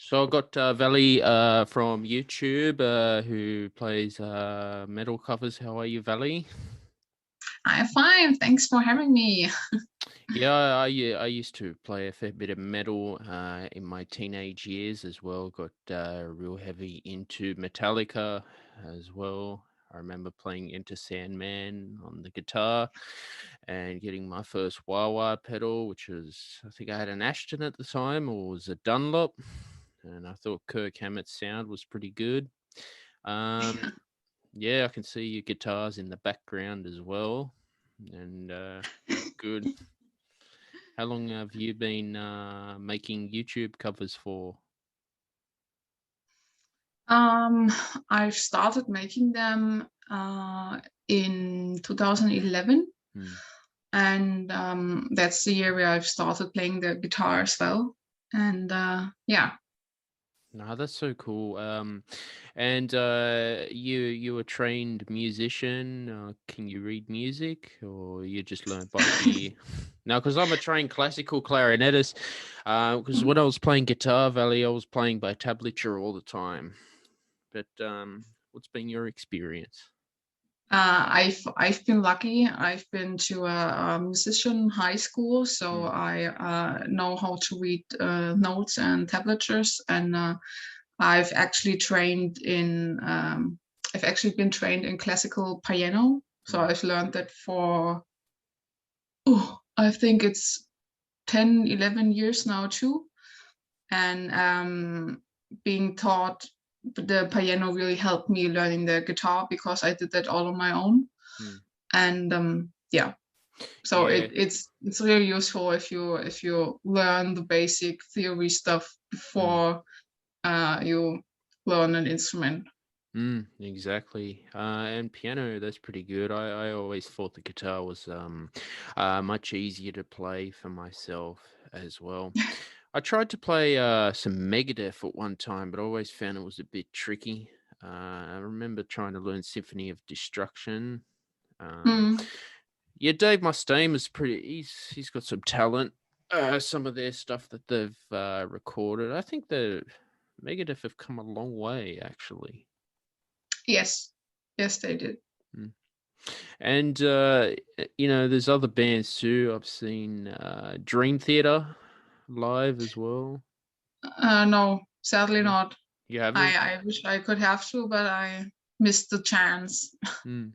So I got Valley from YouTube who plays metal covers. How are you, Valley? I'm fine. Thanks for having me. Yeah, I used to play a fair bit of metal in my teenage years as well. Got real heavy into Metallica as well. I remember playing Enter Sandman on the guitar and getting my first wah-wah pedal, which was, I think I had an Ashton at the time, or was a Dunlop. And I thought Kirk Hammett's sound was pretty good. Um, yeah, I can see your guitars in the background as well. And good. How long have you been making YouTube covers for? Um, I've started making them in 2011, Hmm. and that's the year where I've started playing the guitar as well. And yeah, No, that's so cool. And you a trained musician? Can you read music, or you just learn by ear? No, because I'm a trained classical clarinetist. Because when I was playing Guitar Valley, I was playing by tablature all the time. But what's been your experience? I've been lucky. I've been to a musician high school, so Hmm. I know how to read notes and tablatures, and I've actually trained in I've actually been trained in classical piano. So Hmm. I've learned that for I think it's 10, 11 years now too. And being taught the piano really helped me learning the guitar because I did that all on my own. Hmm. And yeah, so Yeah. it's really useful if you learn the basic theory stuff Hmm. before you learn an instrument. Exactly. And piano, that's pretty good. I always thought the guitar was much easier to play for myself as well. I tried to play some Megadeth at one time, but I always found it was a bit tricky. I remember trying to learn Symphony of Destruction. Um, Mm. yeah, Dave Mustaine is pretty. He's got some talent. Some of their stuff that they've recorded, I think the Megadeth have come a long way, actually. Yes, yes, they did. Mm. And there's other bands too. I've seen Dream Theater live as well. No, sadly No, not. you haven't? I wish I could have to, but I missed the chance. Mm.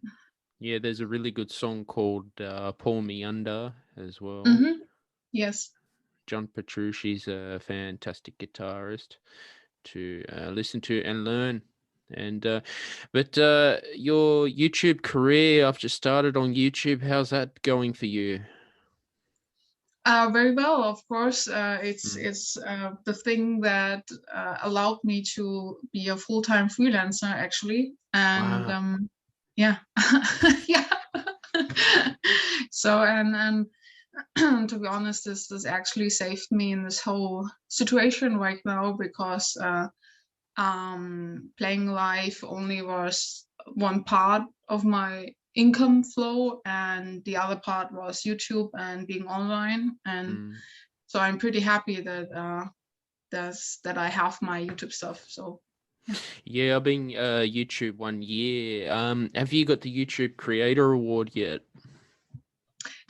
Yeah, there's a really good song called "Pull Me Under" as well. Hmm. Yes. John Petrucci's a fantastic guitarist to listen to and learn. And but your YouTube career, I've just started on YouTube. How's that going for you? Very well, of course. Mm. It's the thing that allowed me to be a full-time freelancer, actually, and Wow. yeah, yeah. So and to be honest, this actually saved me in this whole situation right now because playing live only was one part of my income flow, and the other part was YouTube and being online. And Mm. so I'm pretty happy that that I have my YouTube stuff. So yeah. Yeah, I've been YouTube 1 year. Have you got the YouTube Creator Award yet?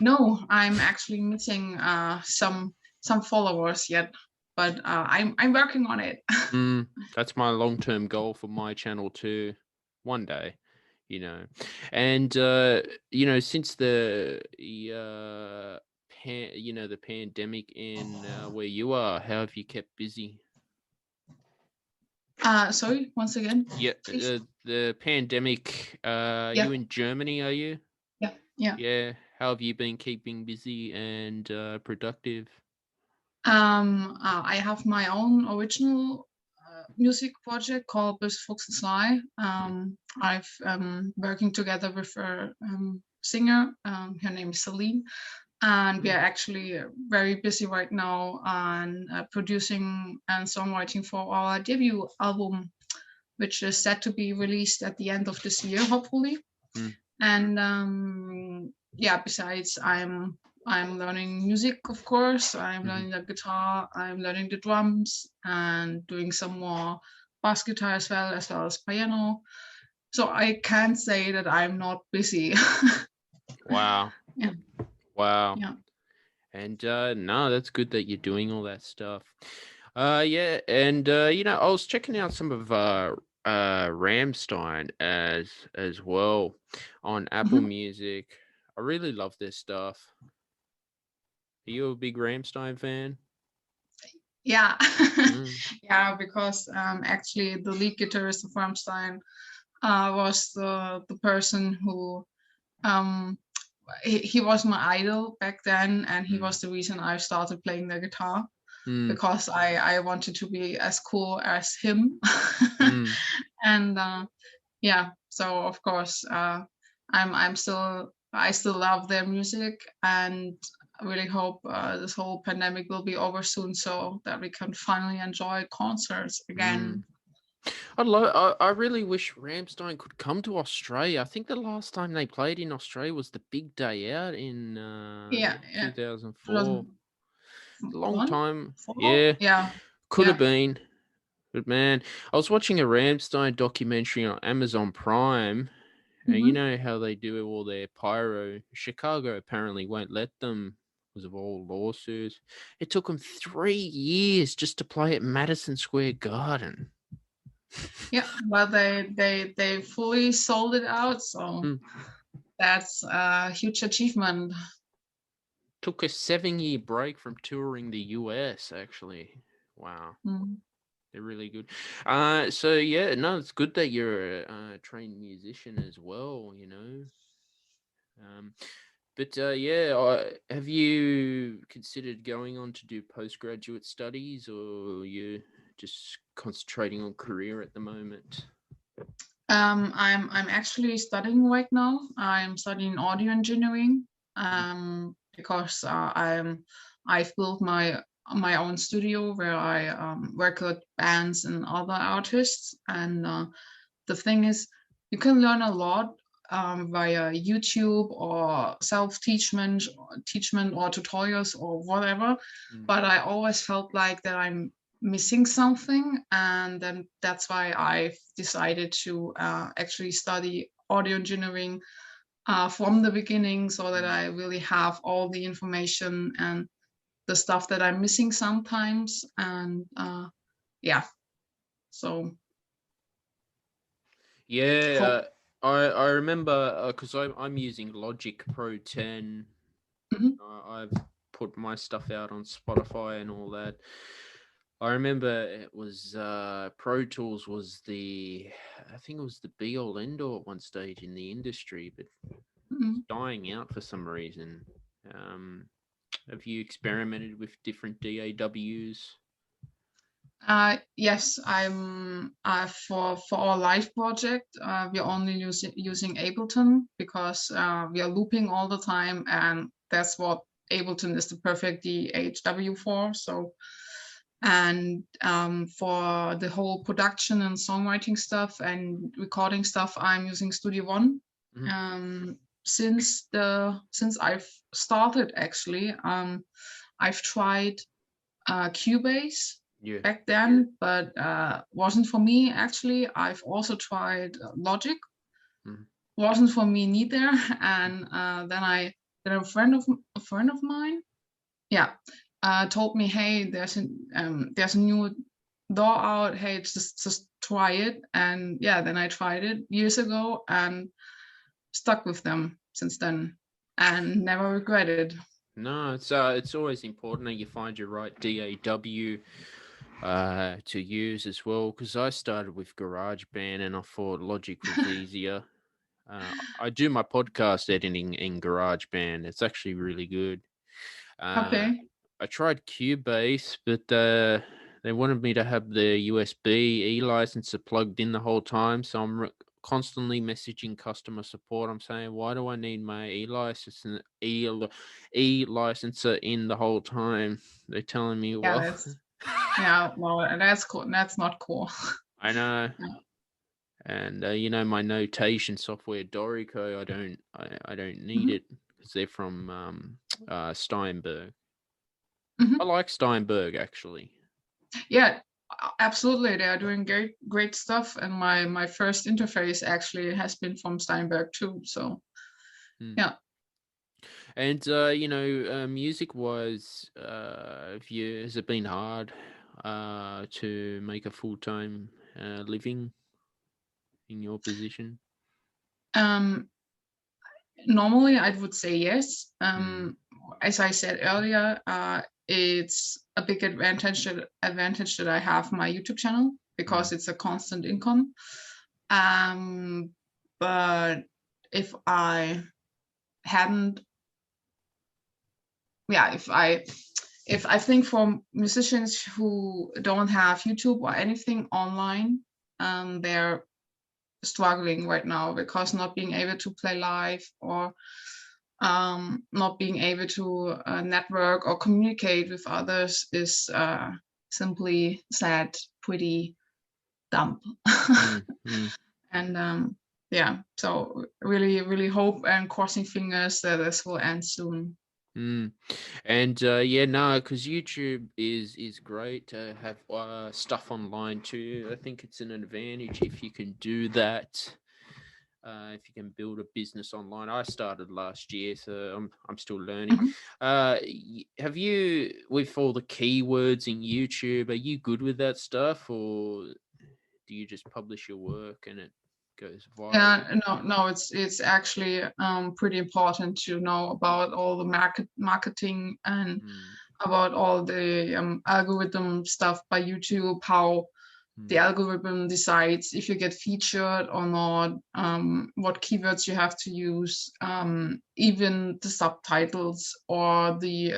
No, I'm actually missing some followers yet, but I'm working on it. That's my long-term goal for my channel too. One day, you know. And since the pandemic in where you are, how have you kept busy? Sorry, once again, Yeah, please. the pandemic. Yeah, You in Germany, are you? yeah, yeah. Yeah. How have you been keeping busy and productive? I have my own original music project called Böse Fuchs. Mm, I've working together with a singer. Her name is Celine, and we mm, are actually very busy right now on producing and songwriting for our debut album, which is set to be released at the end of this year, hopefully. mm, And yeah, besides, I'm I'm learning music, of course. I'm learning the guitar. I'm learning the drums and doing some more bass guitar as well as piano. So I can't say that I'm not busy. Wow. Yeah, Wow. yeah. And no, that's good that you're doing all that stuff. Yeah, and I was checking out some of Ramstein as well on Apple Mhm. Music. I really love their stuff. Are you a big Ramstein fan? Yeah, Mm. yeah. Because actually, the lead guitarist of Rammstein was the person who um, he was my idol back then, and he Mm. was the reason I started playing the guitar Mm. because I wanted to be as cool as him. Mm. And yeah, so of course, I still love their music, and I really hope this whole pandemic will be over soon so that we can finally enjoy concerts again. Mm. I really wish Ramstein could come to Australia. I think the last time they played in Australia was the Big Day Out in Yeah, yeah. 2004. A long 2001, time. 4, Yeah, yeah, could have yeah. been. But man, I was watching a Ramstein documentary on Amazon Prime, and you Hmm. know how they do all their pyro. Chicago apparently won't let them because of all lawsuits. It took them 3 years just to play at Madison Square Garden. Yeah, but they fully sold it out, so Mm. that's a huge achievement. Took a 7 year break from touring the US, actually. Wow. Mm. They're really good. So yeah, no, it's good that you're a trained musician as well, Um, but yeah, have you considered going on to do postgraduate studies, or you just concentrating on career at the moment? I'm actually studying right now. I'm studying audio engineering Mhm. because I've built my own studio where I work with bands and other artists. And the thing is, you can learn a lot via YouTube or teachment or tutorials or whatever. Mm. But I always felt like that I'm missing something, and then that's why I've decided to actually study audio engineering from the beginning, so that Mm. I really have all the information and the stuff that I'm missing sometimes. And yeah, so hope. Yeah, I remember because I'm using Logic Pro 10. Mhm. I've put my stuff out on Spotify and all that. I remember it was Pro Tools was I think it was the be all end all at one stage in the industry, but it's Mhm. dying out for some reason. Um, have you experimented with different DAWs? Yes, I'm for our live project. We're only using Ableton because we are looping all the time, and that's what Ableton is the perfect DAW for. So, and for the whole production and songwriting stuff and recording stuff, I'm using Studio One. Mhm. Um, since I've started actually, I've tried Cubase Yeah. back then, but wasn't for me actually. I've also tried Logic, Mhm. wasn't for me neither. And then a friend of mine, yeah, told me, hey, there's a new DAW out. Hey, just try it. And yeah, then I tried it years ago and stuck with them since then, and never regretted. No, it's always important that you find your right DAW to use as well. Because I started with GarageBand and I thought Logic was easier. I do my podcast editing in GarageBand. It's actually really good. Uh, Okay. I tried Cubase, but they wanted me to have the USB licenser plugged in the whole time. So I'm constantly messaging customer support. I'm saying, why do I need my e licenser in the whole time? They're telling me, Yeah, well, that's yeah. Well, that's cool. That's not cool. I know. And my notation software Dorico, I don't need Mhm. it because they're from Steinberg. Mhm. I like Steinberg actually. Yeah, absolutely. They are doing great stuff, and my first interface actually has been from Steinberg too. So yeah. And music wise, has it been hard to make a full-time living in your position? Um, Normally, I would say yes. Mm, As I said earlier, it's a big advantage that I have my YouTube channel mm, because it's a constant income. But if I hadn't, yeah, if I think for musicians who don't have YouTube or anything online, they're struggling right now because not being able to play live or not being able to network or communicate with others is simply sad, pretty dumb. mm, mm, And yeah, so really hope and crossing fingers that this will end soon. mm. And yeah, no, because YouTube is great to have stuff online too. I think it's an advantage if you can do that. If you can build a business online. I started last year, so I'm still learning. Mhm. Have you, with all the keywords in YouTube, are you good with that stuff, or do you just publish your work and it goes viral? Yeah, no, it's actually pretty important to know about all the marketing and Mm, about all the algorithm stuff by YouTube, how the mm, algorithm decides if you get featured or not, what keywords you have to use, even the subtitles or the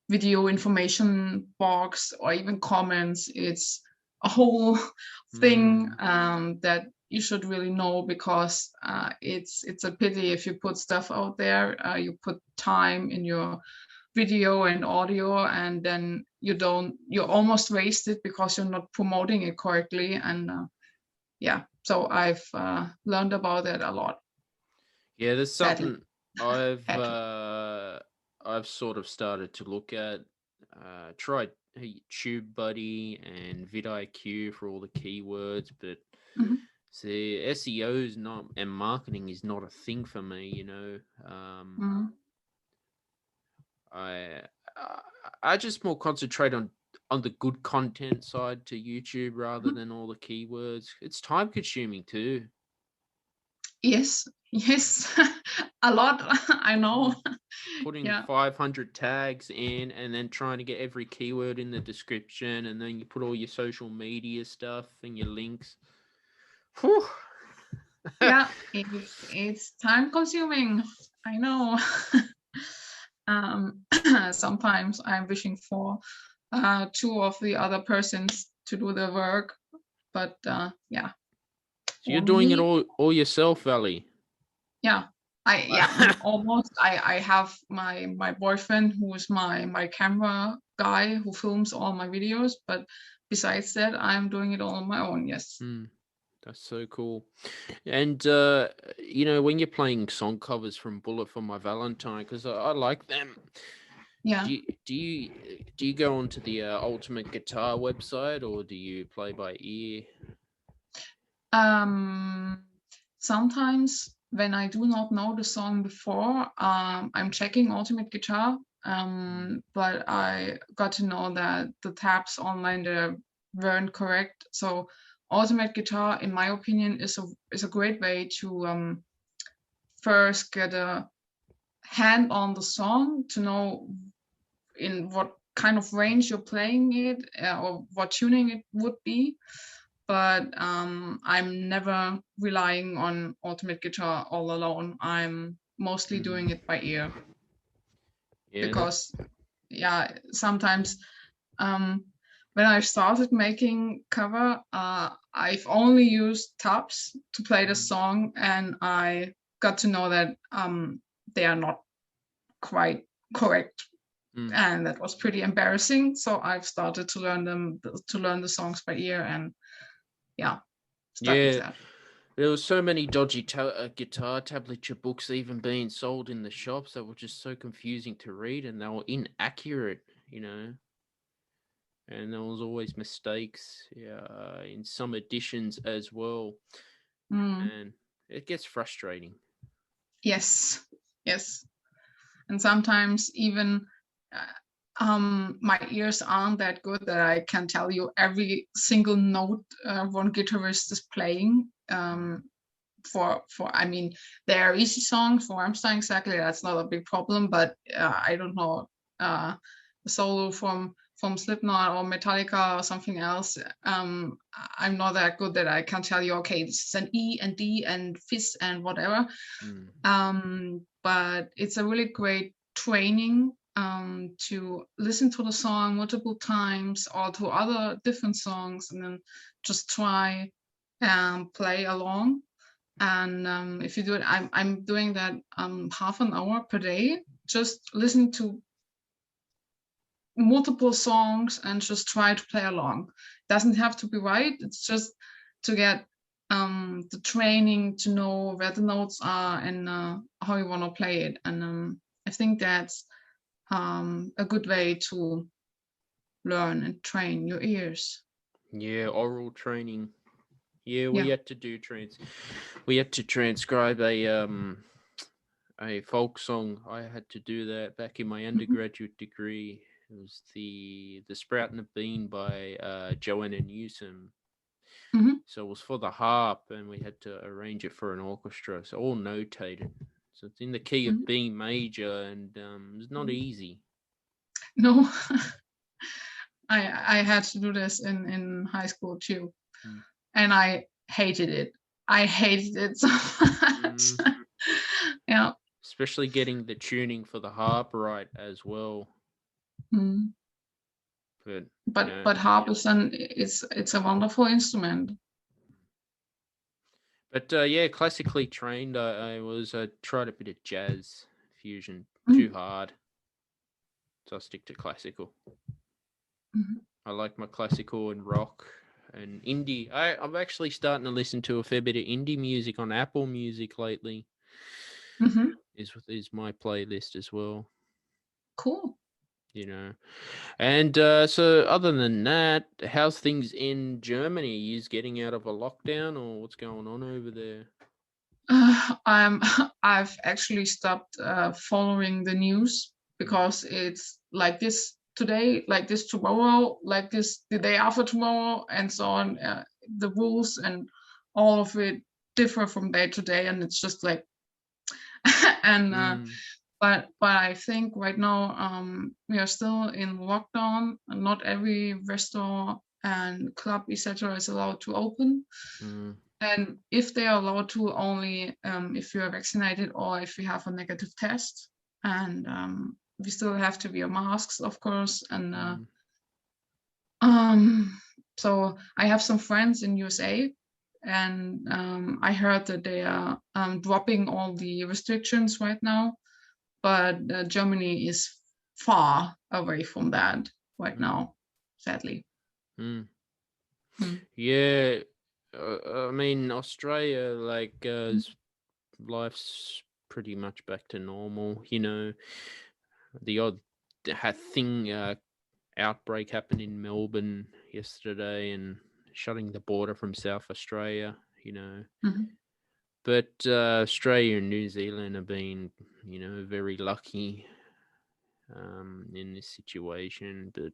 video information box or even comments. It's a whole thing mm, that you should really know because it's a pity if you put stuff out there, you put time in your video and audio, and then you almost waste it because you're not promoting it correctly. And yeah, so I've learned about it a lot, yeah, there's sadly. something I've Sadly. uh, I've sort of started to look at. Tried TubeBuddy and vidIQ for all the keywords, but Mhm. see, SEO is not, and marketing is not a thing for me. Mhm. I I I just more concentrate on the good content side to YouTube rather Mhm. than all the keywords. It's time consuming too. Yes, yes, a lot. I know. Mm. Putting Yeah, 500 tags in and then trying to get every keyword in the description, and then you put all your social media stuff and your links. Whew. yeah, it's time consuming. I know. um, Sometimes I'm wishing for two of the other persons to do the work, but yeah, So you're only doing it me. all yourself, Valley. Yeah, almost. I have my boyfriend who is my camera guy who films all my videos, but besides that, I'm doing it all on my own. Yes. Hmm, that's so cool. And when you're playing song covers from Bullet for My Valentine, because I like them. Yeah. Do you go onto the Ultimate Guitar website, or do you play by ear? Um, Sometimes when I do not know the song before, I'm checking Ultimate Guitar. Mm, But I got to know that the tabs online there weren't correct. So Ultimate Guitar, in my opinion, is a great way to first get a hand on the song to know in what kind of range you're playing it, or what tuning it would be. But I'm never relying on Ultimate Guitar all alone. I'm mostly doing mm. it by ear Yeah, that. because, yeah, sometimes um, when I started making cover, I've only used tabs to play the Mm, song, and I got to know that they are not quite correct, mm. and that was pretty embarrassing. So I've started to learn the songs by ear, and yeah, stuck with Yeah, that. There was so many dodgy guitar tablature books even being sold in the shops that were just so confusing to read, and they were inaccurate, and there was always mistakes in some editions as well, and it gets frustrating. Yes, and sometimes even my ears aren't that good that I can tell you every single note one guitarist is playing. I mean, there are easy songs for Rammstein, exactly, that's not a big problem, but I don't know, a solo from Slipknot or Metallica or something else, I'm not that good that I can tell you, okay, this is an E and D and Fis and whatever. But it's a really great training to listen to the song multiple times or to other different songs and then just try and play along. And if you do it, I'm doing that half an hour per day, just listening to multiple songs and just try to play along. Doesn't have to be right. It's just to get the training to know where the notes are and how you want to play it. And I think that's a good way to learn and train your ears. Yeah, oral training. Yeah, we had to do we had to transcribe a folk song. I had to do that back in my undergraduate degree. It was the Sprout and the Bean by Joanna Newsom. So it was for the harp, and we had to arrange it for an orchestra. So all notated. So it's in the key of B major, and it's not easy. No, I had to do this in high school too, and I hated it. I hated it so much. Yeah. Especially getting the tuning for the harp right as well. But harp is it's a wonderful instrument. But yeah, classically trained. I tried a bit of jazz fusion. Too hard, so I stick to classical. I like my classical and rock and indie. I'm actually starting to listen to a fair bit of indie music on Apple Music lately. Is my playlist as well. Cool. And so other than that, how's things in Germany? Are you getting out of a lockdown, or what's going on over there? I've actually stopped following the news because it's like this today, like this tomorrow, like this the day after tomorrow, and so on. The rules and all of it differ from day to day, and it's just like and but I think right now we are still in lockdown. Not every restaurant and club etc. is allowed to open. And if they are allowed to, only if you are vaccinated or if you have a negative test. And we still have to wear masks, of course. And so I have some friends in USA, and I heard that they are dropping all the restrictions right now. But Germany is far away from that right now, sadly. Yeah. I mean, Australia, like, life's pretty much back to normal. The odd outbreak happened in Melbourne yesterday and shutting the border from South Australia, But Australia and New Zealand have been, very lucky in this situation. But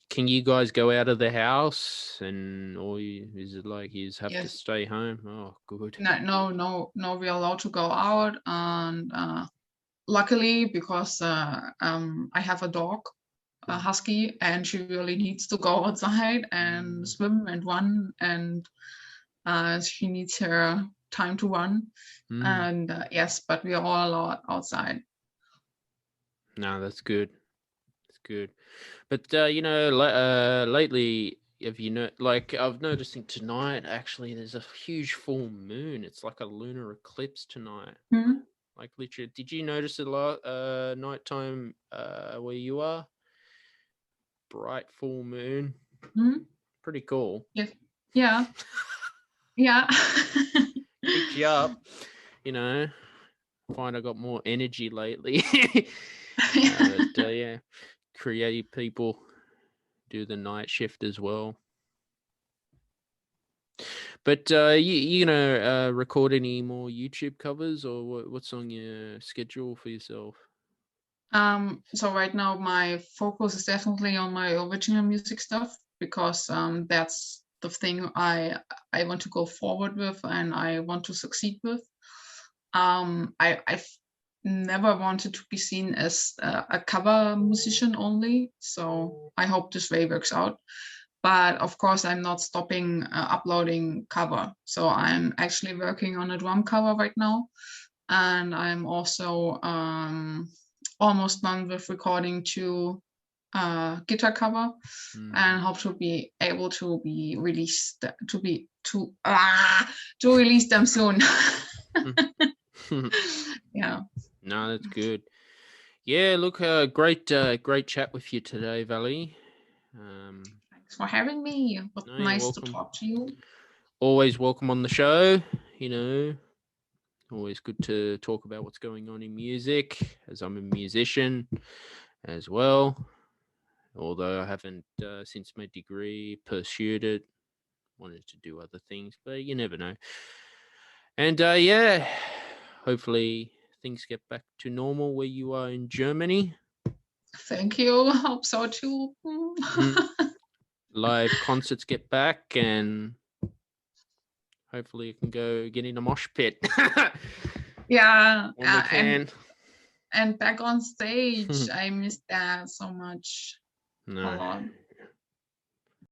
can you guys go out of the house, or is it like you have to stay home? Oh, good. No, we're allowed to go out, and luckily, because I have a dog, a husky, and she really needs to go outside and swim and run, and she needs her time to run. And yes, but we are all allowed outside. No, that's good. That's good. But lately, I've noticing tonight, actually, there's a huge full moon. It's like a lunar eclipse tonight. Like, literally, did you notice it nighttime where you are? Bright full moon. Pretty cool. Yeah. picked you up. You know, find I got more energy lately. But yeah, creative people do the night shift as well. But you know, record any more YouTube covers, or what's on your schedule for yourself? So right now my focus is definitely on my original music stuff, because that's the thing I want to go forward with and I want to succeed with. I've never wanted to be seen as a cover musician only, so I hope this way works out. But of course, I'm not stopping uploading cover. So I'm actually working on a drum cover right now, and I'm also almost done with recording 2 guitar cover, and hope to be able to be released to release them soon. Yeah. No, that's good. Yeah, look, great chat with you today, Valley. Thanks for having me. But No, nice to talk to you. Always welcome on the show. You know, always good to talk about what's going on in music, as I'm a musician as well. Although I haven't, since my degree, pursued it. Wanted to do other things, but you never know. And yeah, hopefully things get back to normal where you are in Germany. Thank you. Hope so too. Live concerts get back, and hopefully you can go get in a mosh pit. Yeah, when we can. And back on stage. I miss that so much. No, a lot.